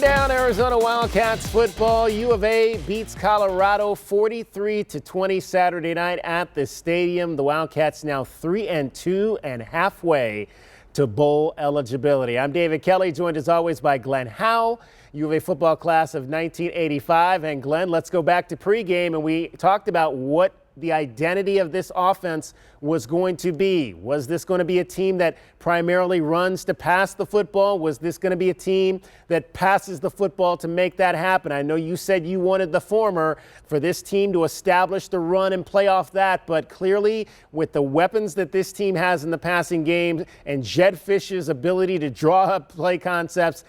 down Arizona Wildcats football. U of A beats Colorado 43-20 Saturday night at the stadium. The Wildcats now 3-2 and halfway to bowl eligibility. I'm David Kelly, joined as always by Glenn Howell, U of A football class of 1985. And Glenn, let's go back to pregame, and we talked about what the identity of this offense was going to be. Was this going to be a team that primarily runs to pass the football? Was this going to be a team that passes the football to make that happen? I know you said you wanted the former, for this team to establish the run and play off that, but clearly with the weapons that this team has in the passing game and Jed Fish's ability to draw up play concepts,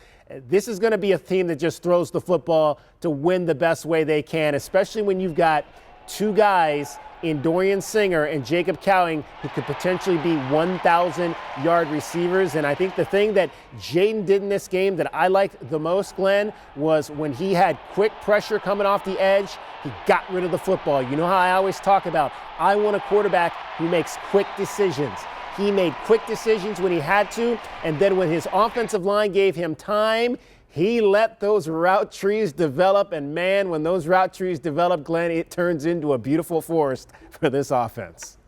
this is going to be a team that just throws the football to win the best way they can, especially when you've got two guys in Dorian Singer and Jacob Cowing who could potentially be 1,000-yard receivers. And I think the thing that Jayden did in this game that I liked the most, Glenn, was when he had quick pressure coming off the edge, he got rid of the football. You know how I always talk about, I want a quarterback who makes quick decisions. He made quick decisions when he had to, and then when his offensive line gave him time, he let those route trees develop, and man, when those route trees develop, Glenn, it turns into a beautiful forest for this offense.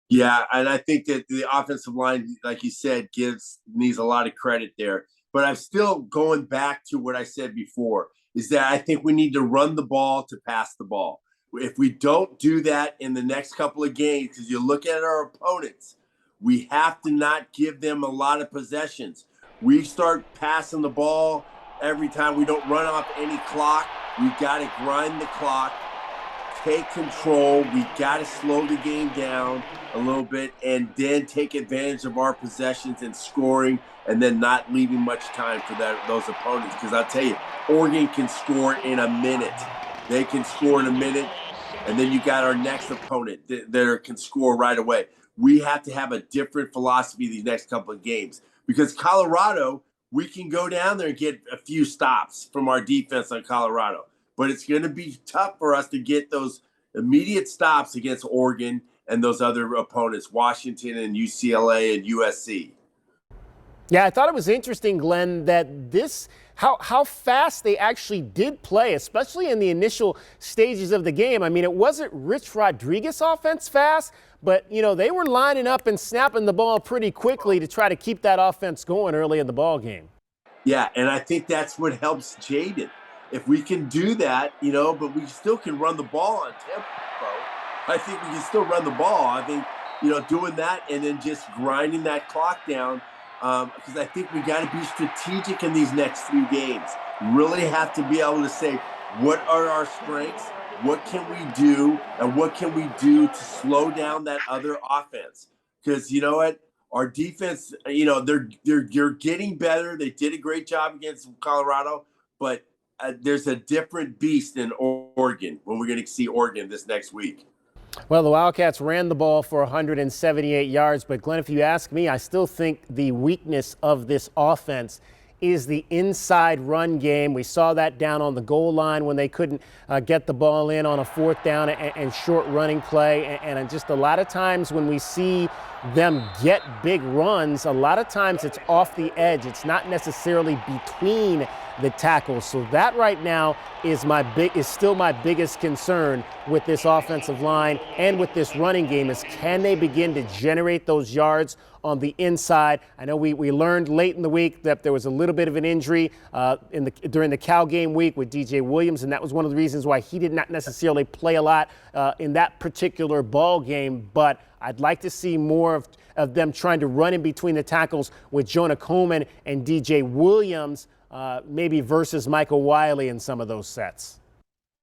Yeah, and I think that the offensive line, like you said, needs a lot of credit there. But I'm still going back to what I said before, is that I think we need to run the ball to pass the ball. If we don't do that in the next couple of games, because you look at our opponents, we have to not give them a lot of possessions. We start passing the ball every time. We don't run off any clock. We got to grind the clock, take control. We got to slow the game down a little bit and then take advantage of our possessions and scoring, and then not leaving much time for those opponents. Because I'll tell you, Oregon can score in a minute. They can score in a minute, and then you got our next opponent that can score right away. We have to have a different philosophy these next couple of games, because Colorado, we can go down there and get a few stops from our defense on Colorado. But it's going to be tough for us to get those immediate stops against Oregon and those other opponents, Washington and UCLA and USC. Yeah, I thought it was interesting, Glenn, that how fast they actually did play, especially in the initial stages of the game. I mean, it wasn't Rich Rodriguez offense fast, but, you know, they were lining up and snapping the ball pretty quickly to try to keep that offense going early in the ball game. Yeah, and I think that's what helps Jayden. If we can do that, you know, but we still can run the ball on tempo. I think we can still run the ball. I think, you know, doing that and then just grinding that clock down, because I think we got to be strategic in these next few games. Really have to be able to say, what are our strengths? What can we do? And what can we do to slow down that other offense? Because you know what? Our defense, you know, they're getting better. They did a great job against Colorado, but there's a different beast in Oregon when we're going to see Oregon this next week. Well, the Wildcats ran the ball for 178 yards, but Glenn, if you ask me, I still think the weakness of this offense is the inside run game. We saw that down on the goal line when they couldn't get the ball in on a fourth down and short running play. And just a lot of times when we see them get big runs, a lot of times it's off the edge. It's not necessarily between the tackles. So that right now is still my biggest concern with this offensive line and with this running game, is can they begin to generate those yards on the inside? I know we learned late in the week that there was a little bit of an injury during the Cal game week with DJ Williams, and that was one of the reasons why he did not necessarily play a lot in that particular ball game. But I'd like to see more of them trying to run in between the tackles with Jonah Coleman and DJ Williams, maybe versus Michael Wiley in some of those sets.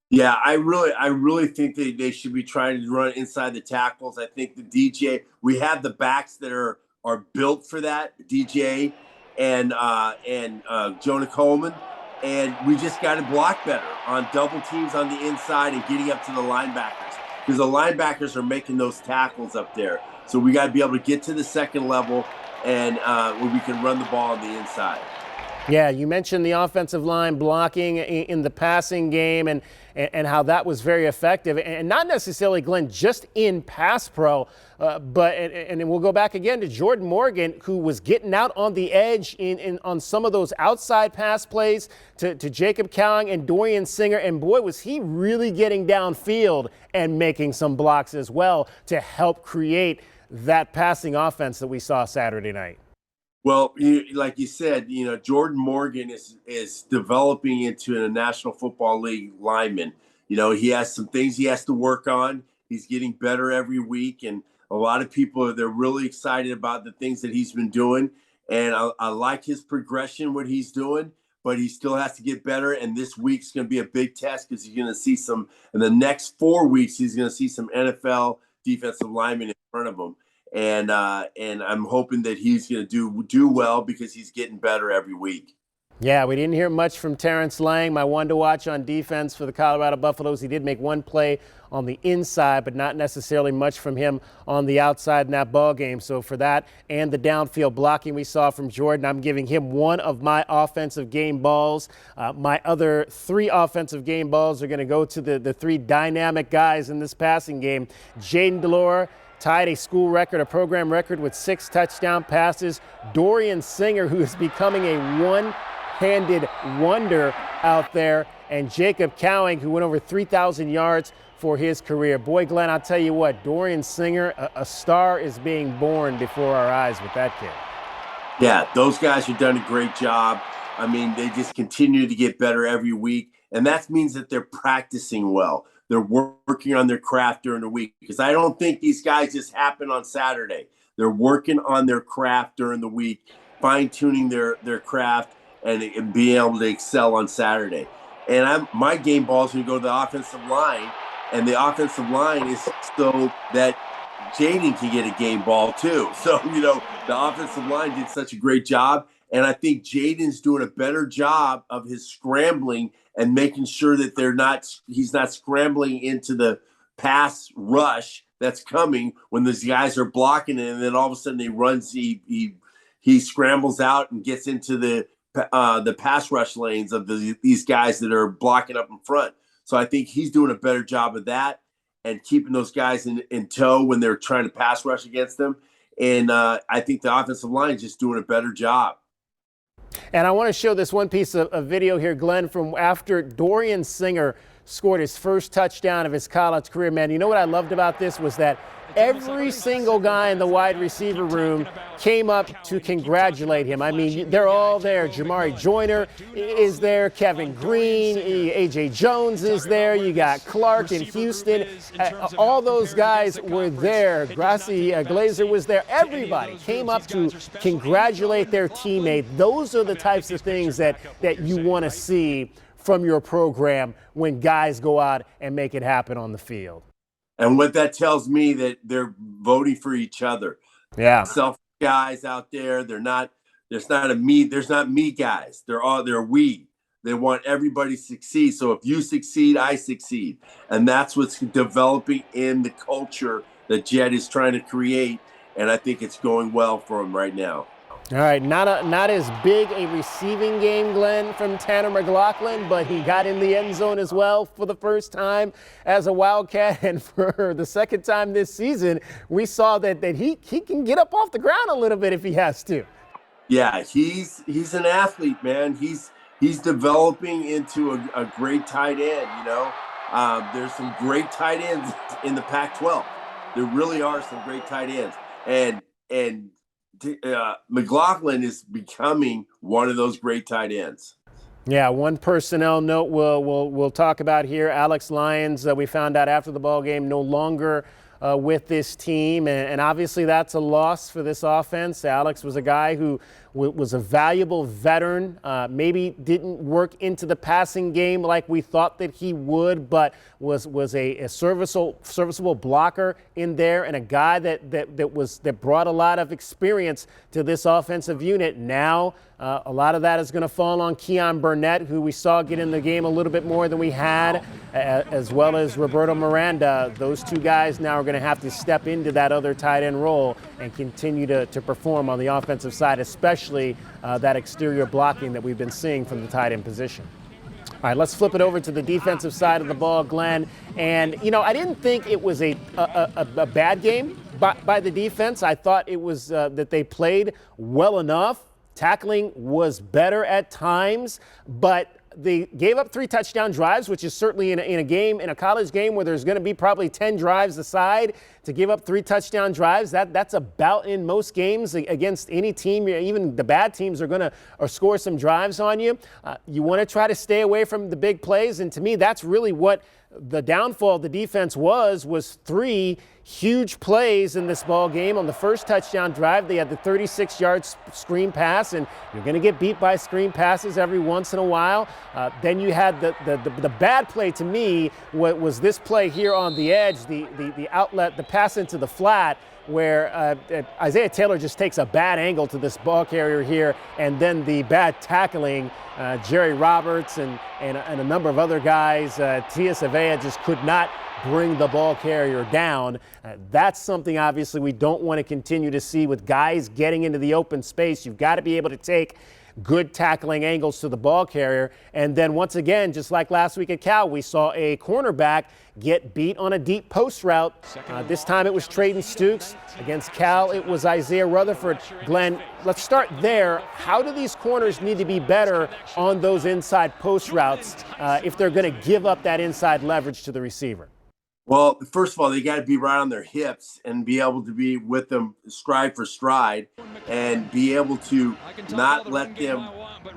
Yeah, I really think they should be trying to run inside the tackles. I think the DJ, we have the backs that are built for that, DJ and Jonah Coleman, and we just got to block better on double teams on the inside and getting up to the linebackers, because the linebackers are making those tackles up there. So we got to be able to get to the second level and where we can run the ball on the inside. Yeah, you mentioned the offensive line blocking in the passing game and how that was very effective. And not necessarily, Glenn, just in pass pro, but and we'll go back again to Jordan Morgan, who was getting out on the edge on some of those outside pass plays to Jacob Cowing and Dorian Singer. And boy, was he really getting downfield and making some blocks as well to help create that passing offense that we saw Saturday night. Well, like you said, Jordan Morgan is developing into a National Football League lineman. He has some things he has to work on. He's getting better every week, and a lot of people they're really excited about the things that he's been doing. And I like his progression, what he's doing, but he still has to get better. And this week's going to be a big test because he's going to see some. In the next 4 weeks, he's going to see some NFL defensive linemen in front of him. And I'm hoping that he's going to do well because he's getting better every week. Yeah, we didn't hear much from Terence Lang, my one to watch on defense for the Colorado Buffaloes. He did make one play on the inside, but not necessarily much from him on the outside in that ball game. So for that and the downfield blocking we saw from Jordan, I'm giving him one of my offensive game balls. My other 3 offensive game balls are going to go to the 3 dynamic guys in this passing game. Jayden de Laura tied a school record, a program record with 6 touchdown passes. Dorian Singer, who is becoming a one-handed wonder out there. And Jacob Cowing, who went over 3,000 yards for his career. Boy, Glenn, I'll tell you what, Dorian Singer, a star is being born before our eyes with that kid. Yeah, those guys have done a great job. I mean, they just continue to get better every week. And that means that they're practicing well. They're working on their craft during the week because I don't think these guys just happen on Saturday. They're working on their craft during the week, fine-tuning their craft and being able to excel on Saturday. And my game ball is going to go to the offensive line, and the offensive line is so that Jayden can get a game ball too. So, the offensive line did such a great job, and I think Jayden's doing a better job of his scrambling and making sure that he's not scrambling into the pass rush that's coming when these guys are blocking it, and then all of a sudden he scrambles out and gets into the pass rush lanes of these guys that are blocking up in front. So I think he's doing a better job of that and keeping those guys in tow when they're trying to pass rush against them. And I think the offensive line is just doing a better job. And I want to show this one piece of video here, Glenn, from after Dorian Singer scored his first touchdown of his college career. Man, you know what I loved about this was that every single guy in the wide receiver room came up to congratulate him. I mean, they're all there. Jamari Joyner is there. Kevin Green, A.J. Jones is there. You got Clark in Houston. All those guys were there. Gracie Glazer was there. Everybody came up to congratulate their teammate. Those are the types of things that you want to see from your program when guys go out and make it happen on the field. And what that tells me that they're voting for each other. Yeah. Self guys out there, there's not me guys. They're we. They want everybody to succeed. So if you succeed, I succeed. And that's what's developing in the culture that Jed is trying to create. And I think it's going well for him right now. All right, not as big a receiving game, Glenn, from Tanner Mclaughlin, but he got in the end zone as well for the first time as a Wildcat. And for the second time this season, we saw that he can get up off the ground a little bit if he has to. Yeah, he's an athlete, man. He's developing into a great tight end, There's some great tight ends in the Pac-12. There really are some great tight ends. And Mclaughlin is becoming one of those great tight ends. Yeah, one personnel note we'll talk about here. Alex Lyons, we found out after the ball game, no longer with this team, and obviously that's a loss for this offense. Alex was a guy who was a valuable veteran, maybe didn't work into the passing game like we thought that he would, but was a serviceable blocker in there, and a guy that brought a lot of experience to this offensive unit. Now a lot of that is going to fall on Keon Burnett, who we saw get in the game a little bit more than we had, as well as Roberto Miranda. Those two guys now are going to have to step into that other tight end role and continue to perform on the offensive side, especially that exterior blocking that we've been seeing from the tight end position. All right, let's flip it over to the defensive side of the ball, Glenn. And, I didn't think it was a bad game by the defense. I thought it was that they played well enough. Tackling was better at times, but they gave up 3 touchdown drives, which is certainly in a college game where there's going to be probably 10 drives aside. To give up 3 touchdown drives, that's about in most games against any team. Even the bad teams are going to score some drives on you. You want to try to stay away from the big plays, and to me, that's really what the downfall of the defense was 3 huge plays in this ball game. On the first touchdown drive, they had the 36-yard screen pass, and you're going to get beat by screen passes every once in a while. Then you had the bad play to me was this play here on the edge, the outlet, the pass into the flat, where Isaiah Taylor just takes a bad angle to this ball carrier here, and then the bad tackling, Jerry Roberts and a number of other guys, Tia Savea just could not bring the ball carrier down. That's something obviously we don't want to continue to see with guys getting into the open space. You've got to be able to take good tackling angles to the ball carrier. And then once again, just like last week at Cal, we saw a cornerback get beat on a deep post route. This time it was Trayden Stukes. Against Cal, it was Isaiah Rutherford. Glenn, let's start there. How do these corners need to be better on those inside post routes if they're going to give up that inside leverage to the receiver? Well, first of all, they got to be right on their hips and be able to be with them stride for stride and be able to not let them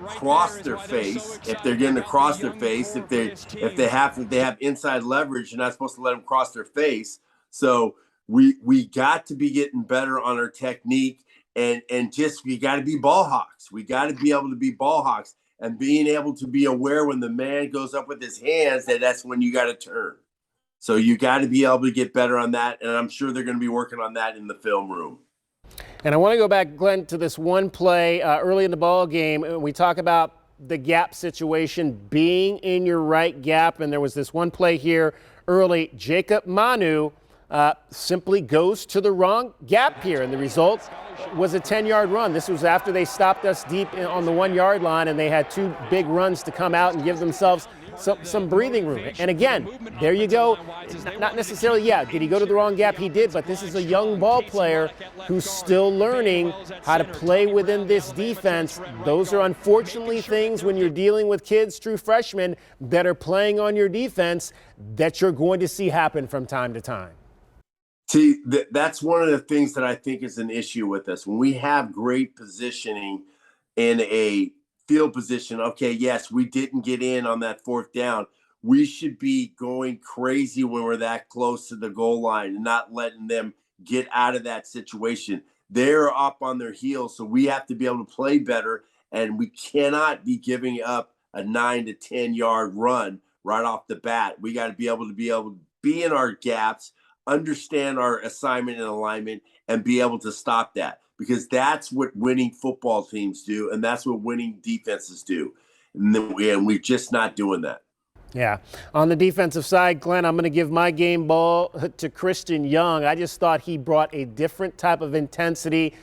cross their face. If they're getting to cross their face, if they have inside leverage, you're not supposed to let them cross their face. So we got to be getting better on our technique and just we got to be ball hawks. We got to be able to be ball hawks and being able to be aware when the man goes up with his hands that's when you got to turn. So you got to be able to get better on that, and I'm sure they're going to be working on that in the film room. And I want to go back, Glenn, to this one play early in the ball game. We talk about the gap situation, being in your right gap, and there was this one play here early. Jacob Manu simply goes to the wrong gap here, and the result was a 10-yard run. This was after they stopped us deep on the 1-yard line, and they had 2 big runs to come out and give themselves some breathing room. And again, there you go. Not necessarily, did he go to the wrong gap? He did, but this is a young ball player who's still learning how to play within this defense. Those are unfortunately things when you're dealing with kids, true freshmen, that are playing on your defense that you're going to see happen from time to time. See, that's one of the things that I think is an issue with us. When we have great positioning in a field position, okay, yes, we didn't get in on that 4th down. We should be going crazy when we're that close to the goal line and not letting them get out of that situation. They're up on their heels, so we have to be able to play better, and we cannot be giving up a 9 to 10 yard run right off the bat. We got to be able to be in our gaps, understand our assignment and alignment, and be able to stop that, because that's what winning football teams do, and that's what winning defenses do. And we're just not doing that. Yeah. On the defensive side, Glenn, I'm going to give my game ball to Christian Young. I just thought he brought a different type of intensity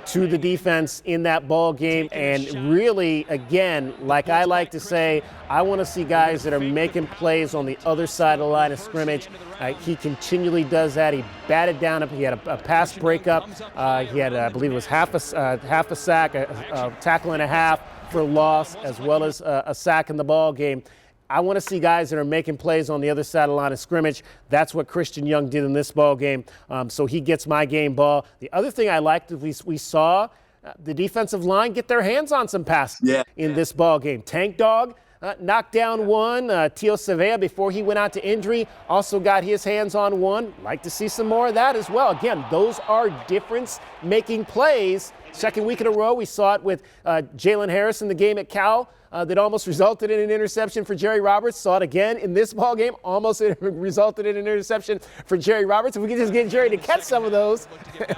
to the defense in that ball game. And really, again, like I like to say, I want to see guys that are making plays on the other side of the line of scrimmage. He continually does that. He batted down. He had a pass breakup. He had, I believe it was half a sack, a tackle and a half for loss, as well as a sack in the ball game. I want to see guys that are making plays on the other side of the line of scrimmage. That's what Christian Young did in this ball game. So he gets my game ball. The other thing I liked is we saw the defensive line get their hands on some passes in this ball game. Tank Dog knocked down one. Tia Savea, before he went out to injury, also got his hands on one. Like to see some more of that as well. Again, those are difference-making plays. Second week in a row, we saw it with Jalen Harris in the game at Cal. That almost resulted in an interception for Jerry Roberts. Saw it again in this ball game. Almost resulted in an interception for Jerry Roberts. If we could just get Jerry to catch some of those,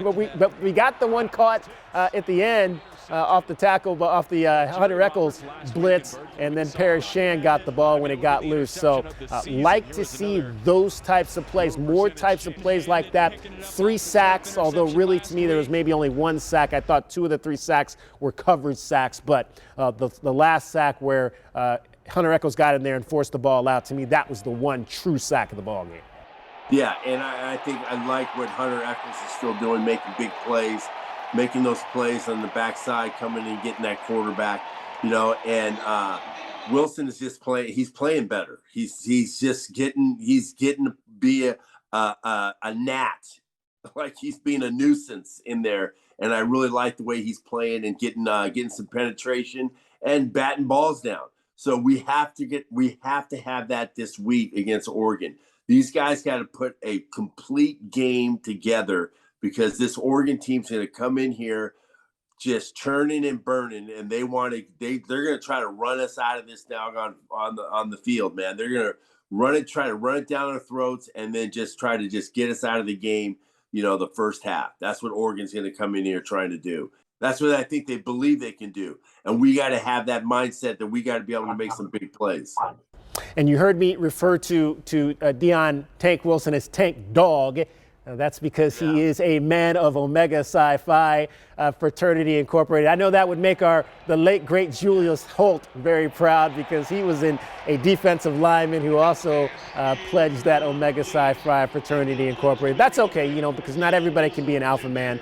but we got the one caught at the end. off the tackle, off the Hunter Echols blitz, and then Paris Shan got the ball when it got loose. So like to see those types of plays, more types of plays like that. 3 sacks, although really to me there was maybe only 1 sack. I thought 2 of the 3 sacks were coverage sacks, but the last sack where Hunter Echols got in there and forced the ball out, to me that was the one true sack of the ball game. Yeah, and I think I like what Hunter Echols is still doing, making big plays, making those plays on the backside, coming and getting that quarterback, and Wilson is just playing. He's playing better. He's getting to be a gnat, like he's being a nuisance in there. And I really like the way he's playing and getting some penetration and batting balls down. So we have to have that this week against Oregon. These guys got to put a complete game together, because this Oregon team's going to come in here just churning and burning, and they're going to try to run us out of this now on the field, man. They're going to try to run it down our throats, and then just try to get us out of the game, the first half. That's what Oregon's going to come in here trying to do. That's what I think they believe they can do. And we got to have that mindset that we got to be able to make some big plays. And you heard me refer to Deion Tank Wilson as Tank Dog. That's because he is a man of Omega Psi Phi Fraternity Incorporated. I know that would make the late, great Julius Holt very proud, because he was a defensive lineman who also pledged that Omega Psi Phi Fraternity Incorporated. That's okay, because not everybody can be an alpha man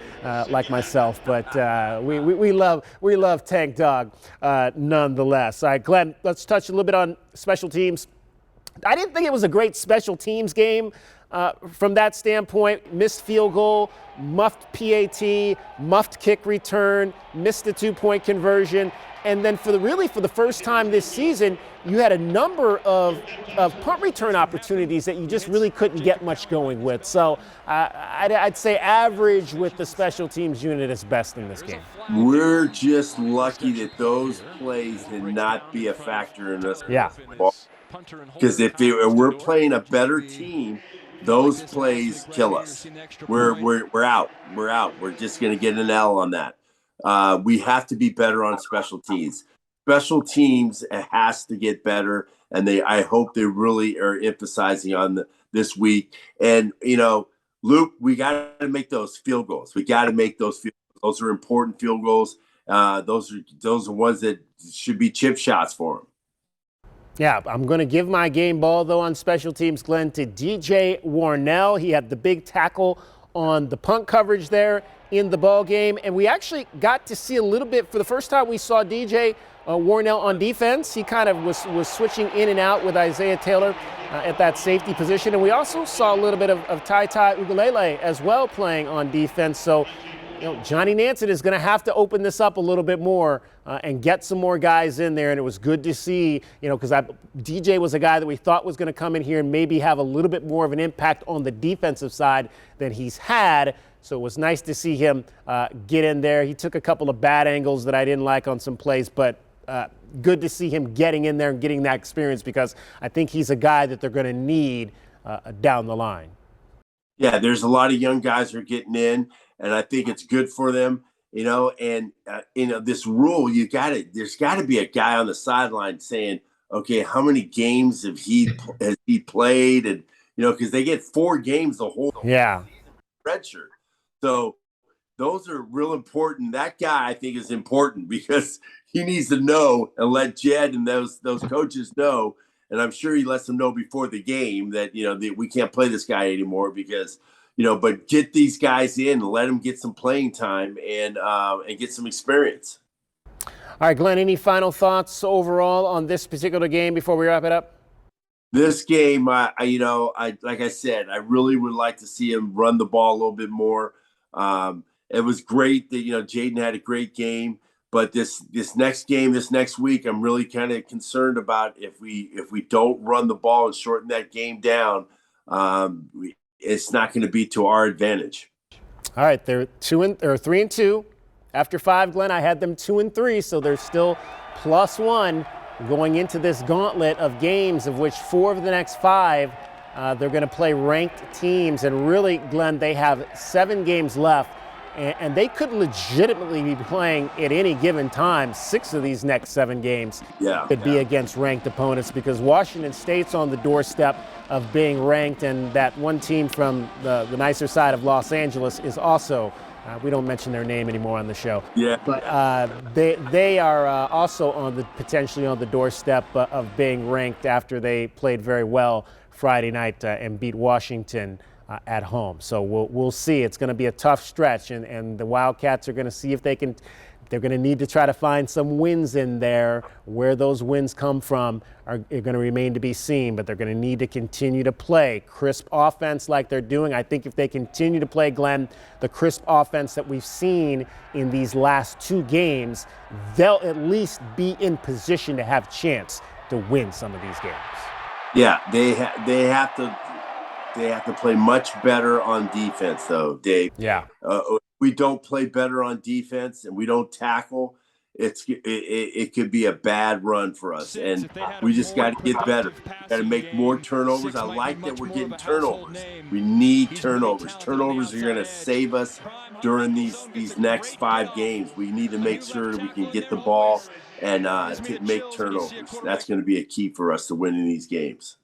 like myself, but we love Tank Dog nonetheless. All right, Glenn, let's touch a little bit on special teams. I didn't think it was a great special teams game. From that standpoint, missed field goal, muffed PAT, muffed kick return, missed the 2-point conversion. And then for the first time this season, you had a number of punt return opportunities that you just really couldn't get much going with. So I'd say average with the special teams unit is best in this game. We're just lucky that those plays did not be a factor in this. Yeah. Because if we're playing a better team, those plays kill us. We're out. We're just going to get an L on that. We have to be better on special teams. Special teams has to get better, and I hope they really are emphasizing on this week. And Luke, we got to make those field goals. We got to make those field goals. Those are important field goals. Those are ones that should be chip shots for them. Yeah, I'm going to give my game ball, though, on special teams, Glenn, to DJ Warnell. He had the big tackle on the punt coverage there in the ball game. And we actually got to see a little bit, for the first time we saw DJ Warnell on defense. He kind of was switching in and out with Isaiah Taylor at that safety position. And we also saw a little bit of Tai Ugalele as well playing on defense. So, Johnny Nansen is going to have to open this up a little bit more and get some more guys in there. And it was good to see, because DJ was a guy that we thought was going to come in here and maybe have a little bit more of an impact on the defensive side than he's had. So it was nice to see him get in there. He took a couple of bad angles that I didn't like on some plays, but good to see him getting in there and getting that experience, because I think he's a guy that they're going to need down the line. Yeah, there's a lot of young guys who are getting in, and I think it's good for them, and this rule, there's got to be a guy on the sideline saying, okay, how many games has he played? And, because they get 4 games the whole redshirt. So those are real important. That guy, I think, is important, because he needs to know and let Jed and those coaches know. And I'm sure he lets them know before the game that, that we can't play this guy anymore, because, but get these guys in and let them get some playing time and get some experience. All right, Glenn, any final thoughts overall on this particular game before we wrap it up? This game, like I said, I really would like to see him run the ball a little bit more. It was great that, Jayden had a great game. But this next game, this next week, I'm really kind of concerned about if we don't run the ball and shorten that game down, it's not going to be to our advantage. All right, they're 3-2 after 5. Glenn, I had them 2-3, so they're still +1 going into this gauntlet of games, of which 4 of the next 5 they're going to play ranked teams. And really, Glenn, they have 7 games left and they could legitimately be playing at any given time. 6 of these next 7 games could be against ranked opponents, because Washington State's on the doorstep of being ranked, and that one team from the nicer side of Los Angeles is also, we don't mention their name anymore on the show. But they are also potentially on the doorstep of being ranked after they played very well Friday night and beat Washington at home. So we'll see. It's going to be a tough stretch, and the Wildcats are going to see if they can. They're going to need to try to find some wins in there. Where those wins come from are going to remain to be seen, but they're going to need to continue to play crisp offense like they're doing. I think if they continue to play, Glenn, the crisp offense that we've seen in these last 2 games, they'll at least be in position to have a chance to win some of these games. Yeah, they have to play much better on defense, though, Dave. Yeah. We don't play better on defense and we don't tackle, it could be a bad run for us. And we just got to get better. Got to make more turnovers. I like that we're getting turnovers. We need turnovers. Turnovers are going to save us during these next 5 games. We need to make sure we can get the ball and to make turnovers. That's going to be a key for us to winning these games.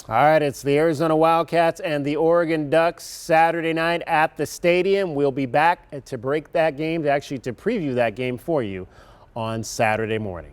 All right, it's the Arizona Wildcats and the Oregon Ducks Saturday night at the stadium. We'll be back to break that game, to preview that game for you on Saturday morning.